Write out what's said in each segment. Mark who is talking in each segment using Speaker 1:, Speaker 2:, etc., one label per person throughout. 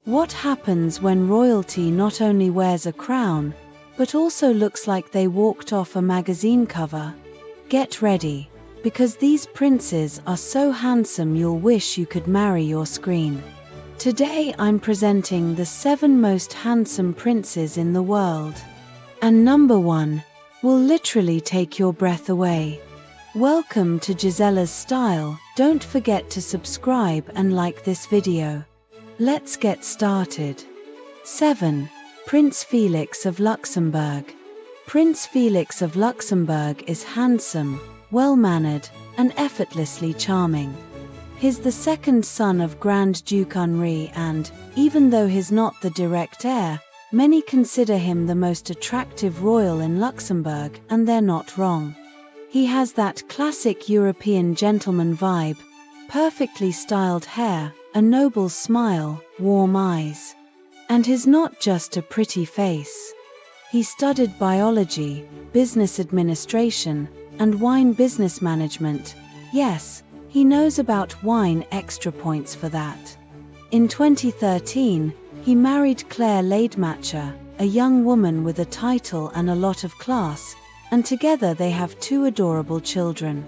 Speaker 1: What happens when royalty not only wears a crown, but also looks like they walked off a magazine cover? Get ready, because these princes are so handsome you'll wish you could marry your screen. Today I'm presenting the 7 most handsome princes in the world. And number 1 will literally take your breath away. Welcome to Gisela's Style. Don't forget to subscribe and like this video. Let's get started. 7. Prince Felix of Luxembourg. Prince Felix of Luxembourg is handsome, well-mannered, and effortlessly charming. He's the second son of Grand Duke Henri and, even though he's not the direct heir, many consider him the most attractive royal in Luxembourg, and they're not wrong. He has that classic European gentleman vibe, perfectly styled hair, a noble smile, warm eyes. And he's not just a pretty face. He studied biology, business administration, and wine business management. Yes, he knows about wine, extra points for that. In 2013, he married Claire Leidmacher, a young woman with a title and a lot of class, and together they have 2 adorable children.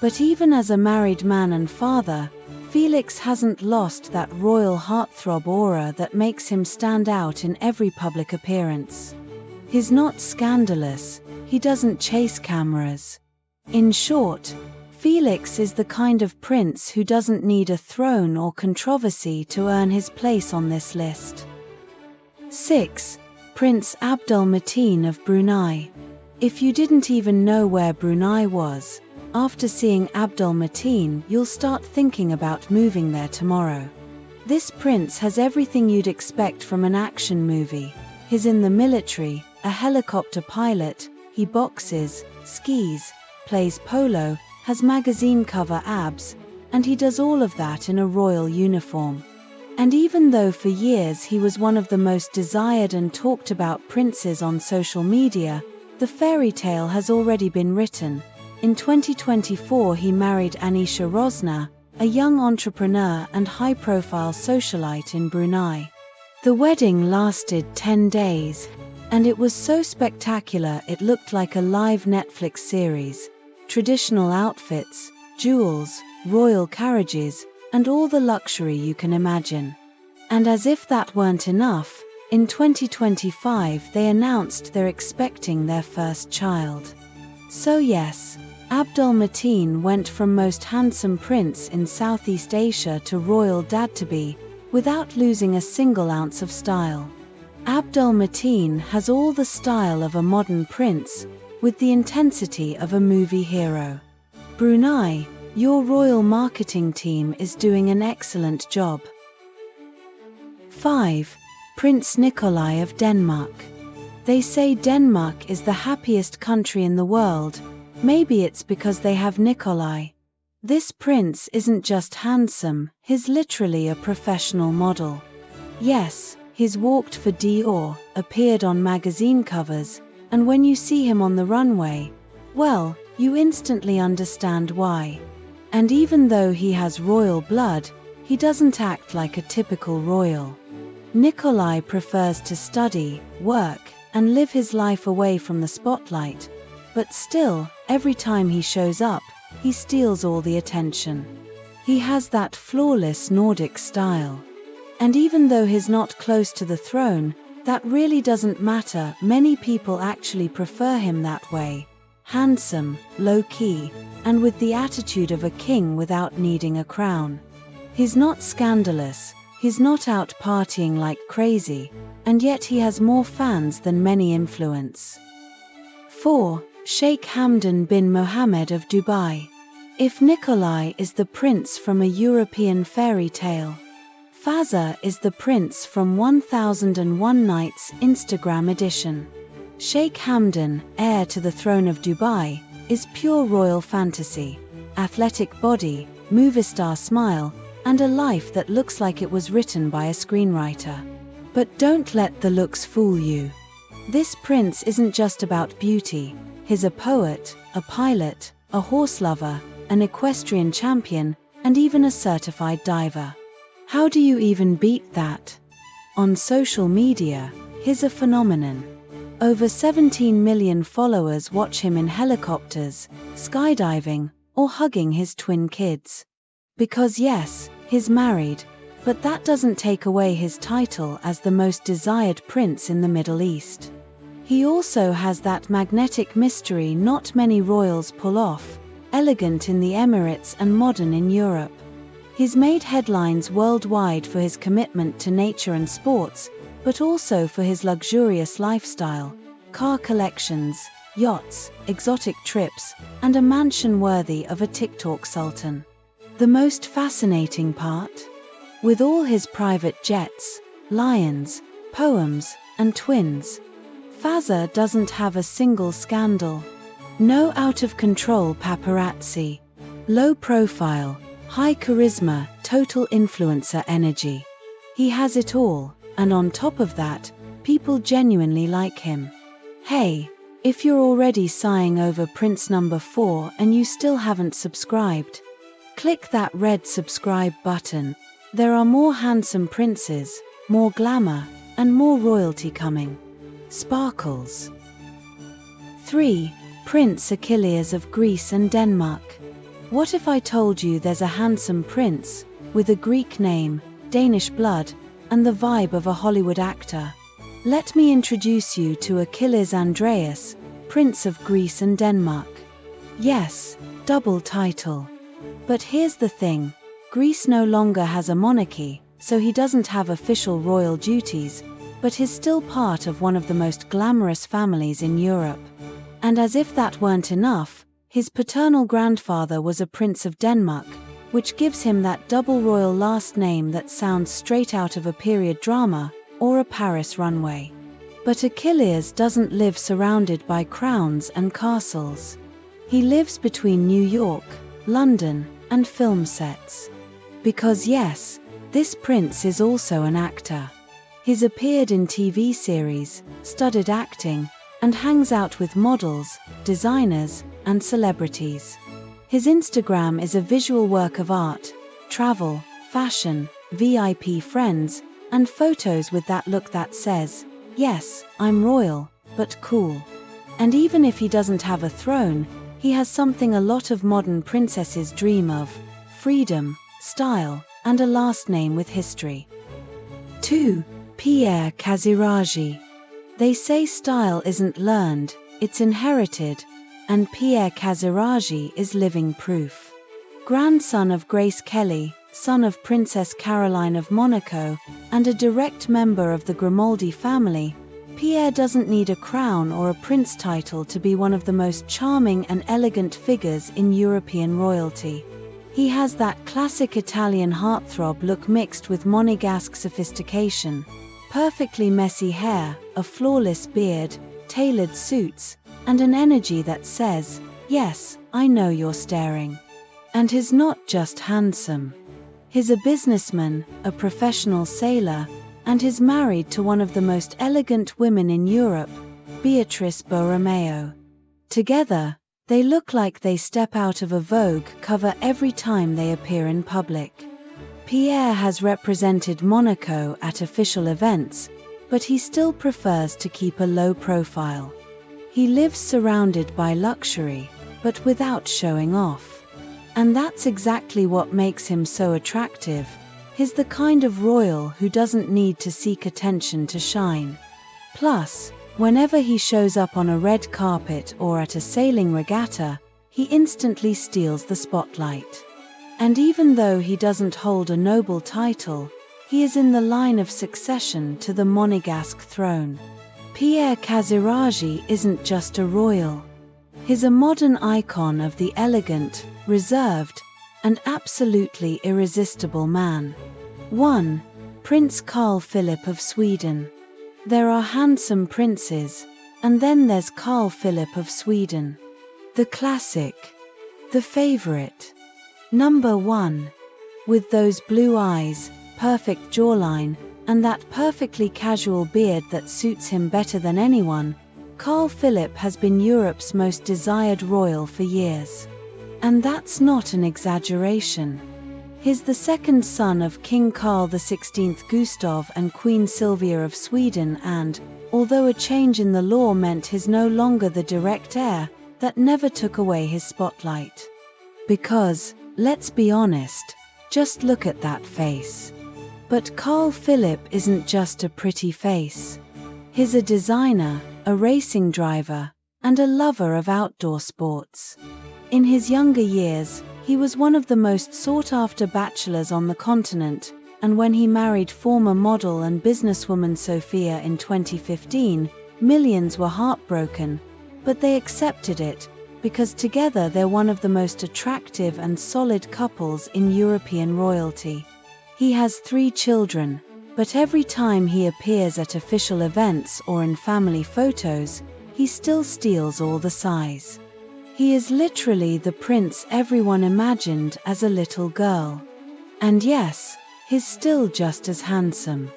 Speaker 1: But even as a married man and father, Felix hasn't lost that royal heartthrob aura that makes him stand out in every public appearance. He's not scandalous, he doesn't chase cameras. In short, Felix is the kind of prince who doesn't need a throne or controversy to earn his place on this list. 6. Prince Abdul Matin of Brunei. If you didn't even know where Brunei was, after seeing Abdul Matin, you'll start thinking about moving there tomorrow. This prince has everything you'd expect from an action movie. He's in the military, a helicopter pilot, he boxes, skis, plays polo, has magazine cover abs, and he does all of that in a royal uniform. And even though for years he was one of the most desired and talked about princes on social media, the fairy tale has already been written. In 2024 he married Anisha Rosner, a young entrepreneur and high-profile socialite in Brunei. The wedding lasted 10 days, and it was so spectacular it looked like a live Netflix series. Traditional outfits, jewels, royal carriages, and all the luxury you can imagine. And as if that weren't enough, in 2025 they announced they're expecting their first child. So yes, Abdul Matin went from most handsome prince in Southeast Asia to royal dad-to-be, without losing a single ounce of style. Abdul Matin has all the style of a modern prince, with the intensity of a movie hero. Brunei, your royal marketing team is doing an excellent job. 5. Prince Nikolai of Denmark. They say Denmark is the happiest country in the world. Maybe it's because they have Nikolai. This prince isn't just handsome, he's literally a professional model. Yes, he's walked for Dior, appeared on magazine covers, and when you see him on the runway, well, you instantly understand why. And even though he has royal blood, he doesn't act like a typical royal. Nikolai prefers to study, work, and live his life away from the spotlight, but still, every time he shows up, he steals all the attention. He has that flawless Nordic style. And even though he's not close to the throne, that really doesn't matter. Many people actually prefer him that way. Handsome, low-key, and with the attitude of a king without needing a crown. He's not scandalous, he's not out partying like crazy, and yet he has more fans than many influence. 4. Sheikh Hamden bin Mohammed of Dubai. If Nikolai is the prince from a European fairy tale, Fazza is the prince from 1001 Nights Instagram edition. Sheikh Hamden, heir to the throne of Dubai, is pure royal fantasy. Athletic body, movie star smile, and a life that looks like it was written by a screenwriter. But don't let the looks fool you. This prince isn't just about beauty. He's a poet, a pilot, a horse lover, an equestrian champion, and even a certified diver. How do you even beat that? On social media, he's a phenomenon. Over 17 million followers watch him in helicopters, skydiving, or hugging his twin kids. Because yes, he's married, but that doesn't take away his title as the most desired prince in the Middle East. He also has that magnetic mystery not many royals pull off, elegant in the Emirates and modern in Europe. He's made headlines worldwide for his commitment to nature and sports, but also for his luxurious lifestyle, car collections, yachts, exotic trips, and a mansion worthy of a TikTok sultan. The most fascinating part? With all his private jets, lions, poems, and twins, Fazza doesn't have a single scandal. No out-of-control paparazzi. Low profile, high charisma, total influencer energy. He has it all, and on top of that, people genuinely like him. Hey, if you're already sighing over Prince number 4 and you still haven't subscribed, click that red subscribe button. There are more handsome princes, more glamour, and more royalty coming. Sparkles. 3. Prince Achilles of Greece and Denmark. What if I told you there's a handsome prince, with a Greek name, Danish blood, and the vibe of a Hollywood actor? Let me introduce you to Achilles Andreas, Prince of Greece and Denmark. Yes, double title. But here's the thing, Greece no longer has a monarchy, so he doesn't have official royal duties, but he's still part of one of the most glamorous families in Europe. And as if that weren't enough, his paternal grandfather was a Prince of Denmark, which gives him that double royal last name that sounds straight out of a period drama or a Paris runway. But Achilles doesn't live surrounded by crowns and castles. He lives between New York, London, and film sets. Because yes, this prince is also an actor. He's appeared in TV series, studied acting, and hangs out with models, designers, and celebrities. His Instagram is a visual work of art, travel, fashion, VIP friends, and photos with that look that says, yes, I'm royal, but cool. And even if he doesn't have a throne, he has something a lot of modern princesses dream of: freedom, style, and a last name with history. 2. Pierre Casiraghi. They say style isn't learned, it's inherited, and Pierre Casiraghi is living proof. Grandson of Grace Kelly, son of Princess Caroline of Monaco, and a direct member of the Grimaldi family, Pierre doesn't need a crown or a prince title to be one of the most charming and elegant figures in European royalty. He has that classic Italian heartthrob look mixed with monegasque sophistication. Perfectly messy hair, a flawless beard, tailored suits, and an energy that says, yes, I know you're staring. And he's not just handsome. He's a businessman, a professional sailor, and he's married to one of the most elegant women in Europe, Beatrice Borromeo. Together, they look like they step out of a Vogue cover every time they appear in public. Pierre has represented Monaco at official events, but he still prefers to keep a low profile. He lives surrounded by luxury, but without showing off. And that's exactly what makes him so attractive. He's the kind of royal who doesn't need to seek attention to shine. Plus, whenever he shows up on a red carpet or at a sailing regatta, he instantly steals the spotlight. And even though he doesn't hold a noble title, he is in the line of succession to the monegasque throne. Pierre Casiraghi isn't just a royal. He's a modern icon of the elegant, reserved, and absolutely irresistible man. 1. Prince Carl Philip of Sweden. There are handsome princes, and then there's Carl Philip of Sweden. The classic. The favorite. Number 1. With those blue eyes, perfect jawline, and that perfectly casual beard that suits him better than anyone, Carl Philip has been Europe's most desired royal for years. And that's not an exaggeration. He's the second son of King Carl XVI Gustav and Queen Sylvia of Sweden, and, although a change in the law meant he's no longer the direct heir, that never took away his spotlight. Because, let's be honest, just look at that face. But Carl Philipp isn't just a pretty face. He's a designer, a racing driver, and a lover of outdoor sports. In his younger years, he was one of the most sought-after bachelors on the continent, and when he married former model and businesswoman Sophia in 2015, millions were heartbroken, but they accepted it, because together they're one of the most attractive and solid couples in European royalty. He has 3 children, but every time he appears at official events or in family photos, he still steals all the size. He is literally the prince everyone imagined as a little girl. And yes, he's still just as handsome.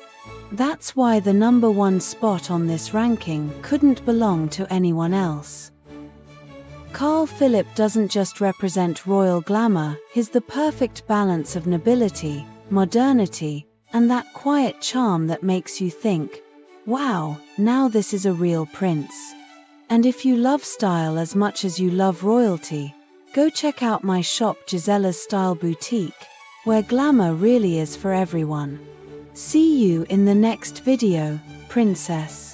Speaker 1: That's why the #1 spot on this ranking couldn't belong to anyone else. Carl Philipp doesn't just represent royal glamour, he's the perfect balance of nobility, modernity, and that quiet charm that makes you think, wow, now this is a real prince. And if you love style as much as you love royalty, go check out my shop Gisela's Style Boutique, where glamour really is for everyone. See you in the next video, princess.